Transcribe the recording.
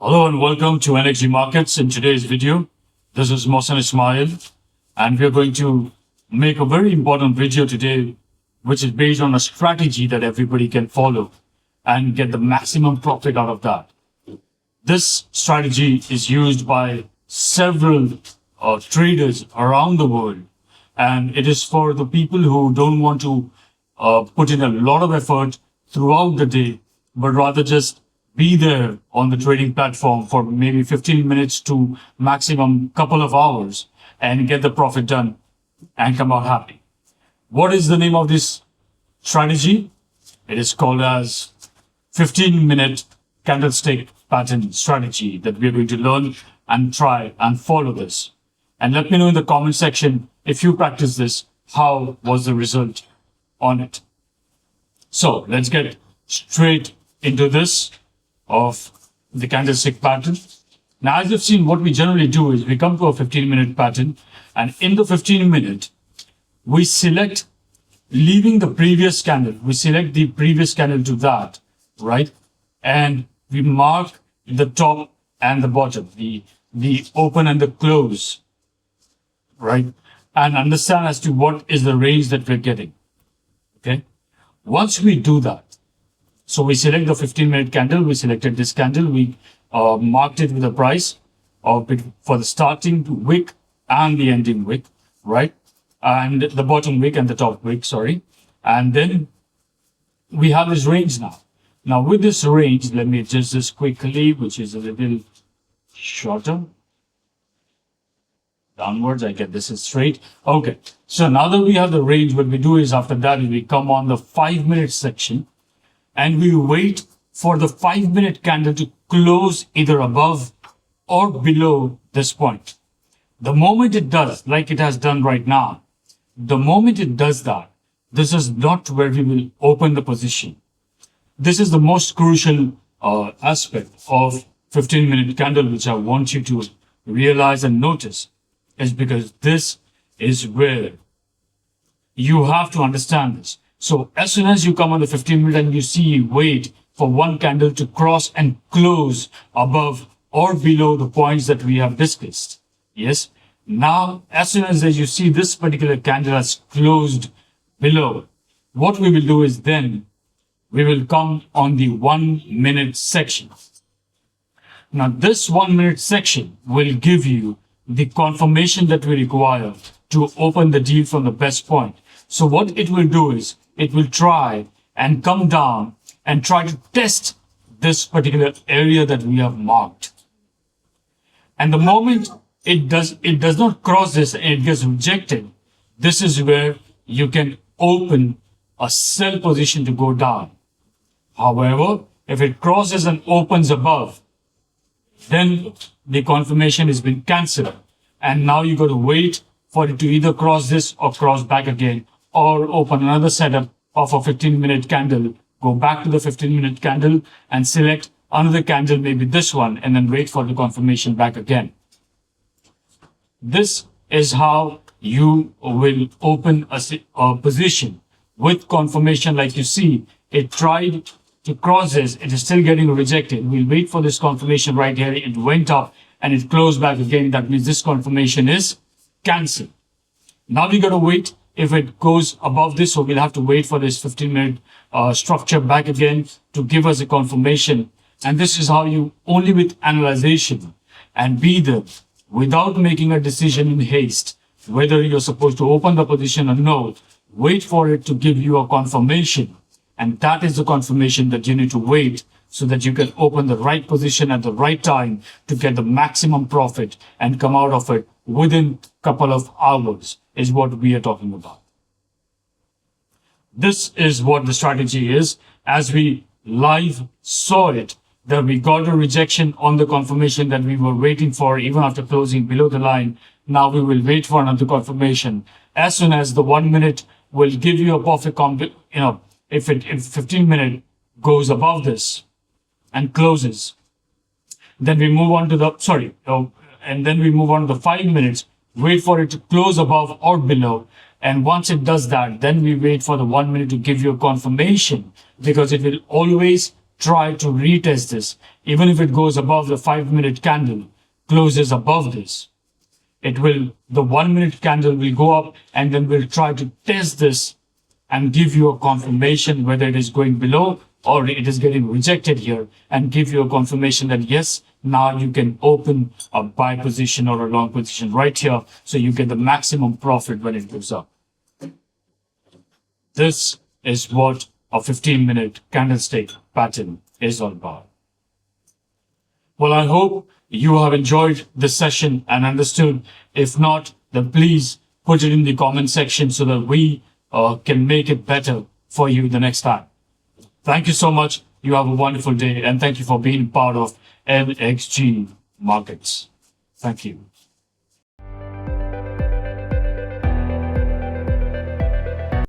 Hello and welcome to NXG Markets. In today's video, this is Mohsen Ismail, and we are going to make a very important video today, which is based on a strategy that everybody can follow and get the maximum profit out of that. This strategy is used by several traders around the world, and it is for the people who don't want to put in a lot of effort throughout the day, but rather just be there on the trading platform for maybe 15 minutes to maximum couple of hours and get the profit done and come out happy. What is the name of this strategy? It is called as 15-minute candlestick pattern strategy that we're going to learn and try and follow this. And let me know in the comment section if you practice this, how was the result on it. So let's get straight into this of the candlestick pattern. Now, as you've seen, what we generally do is we come to a 15-minute pattern, and in the 15-minute, we select, leaving the previous candle, we select the previous candle to that, right? And we mark the top and the bottom, the open and the close, right? And understand as to what is the range that we're getting, okay? Once we do that, so we select the 15-minute candle, we selected this candle, we marked it with a price for the starting wick and the ending wick, right? And the bottom wick and the top wick, sorry. And then we have this range now. Now with this range, let me adjust this quickly, which is a little shorter. Downwards, I get this is straight. Okay, so now that we have the range, what we do is after that, we come on the 5-minute section, and we wait for the 5-minute candle to close either above or below this point. The moment it does, like it has done right now, the moment it does that, this is not where we will open the position. This is the most crucial aspect of 15-minute candle, which I want you to realize and notice, is because this is where you have to understand this. So as soon as you come on the 15-minute and you see wait for one candle to cross and close above or below the points that we have discussed. Yes. Now, as soon as you see this particular candle has closed below, what we will do is then we will come on the 1-minute section. Now, this 1-minute section will give you the confirmation that we require to open the deal from the best point. So what it will do is it will try and come down and try to test this particular area that we have marked. And the moment it does not cross this and it gets rejected, this is where you can open a sell position to go down. However, if it crosses and opens above, then the confirmation has been cancelled. And now you got to wait for it to either cross this or cross back again, or open another setup of a 15-minute candle, go back to the 15-minute candle and select another candle, maybe this one, and then wait for the confirmation back again. This is how you will open a position with confirmation. Like you see, it tried to cross this, it is still getting rejected. We'll wait for this confirmation right here. It went up and it closed back again. That means this confirmation is cancelled. Now we got to wait if it goes above this, so we'll have to wait for this 15-minute structure back again to give us a confirmation. And this is how you, only with analyzation and be there without making a decision in haste, whether you're supposed to open the position or no, wait for it to give you a confirmation. And that is the confirmation that you need to wait so that you can open the right position at the right time to get the maximum profit and come out of it within a couple of hours is what we are talking about. This is what the strategy is. As we live saw it, that we got a rejection on the confirmation that we were waiting for even after closing below the line. Now we will wait for another confirmation. As soon as the 1 minute will give you a perfect if 15-minute goes above this and closes, then we move on to the, and then we move on to the 5 minutes, wait for it to close above or below. And once it does that, then we wait for the 1 minute to give you a confirmation, because it will always try to retest this. Even if it goes above the 5-minute candle, closes above this, the 1-minute candle will go up, and then we'll try to test this and give you a confirmation whether it is going below or it is getting rejected here, and give you a confirmation that yes, now you can open a buy position or a long position right here, so you get the maximum profit when it goes up. This is what a 15-minute candlestick pattern is all about. Well, I hope you have enjoyed this session and understood. If not, then please put it in the comment section so that we can make it better for you the next time. Thank you so much. You have a wonderful day, and thank you for being part of NXG Markets. Thank you.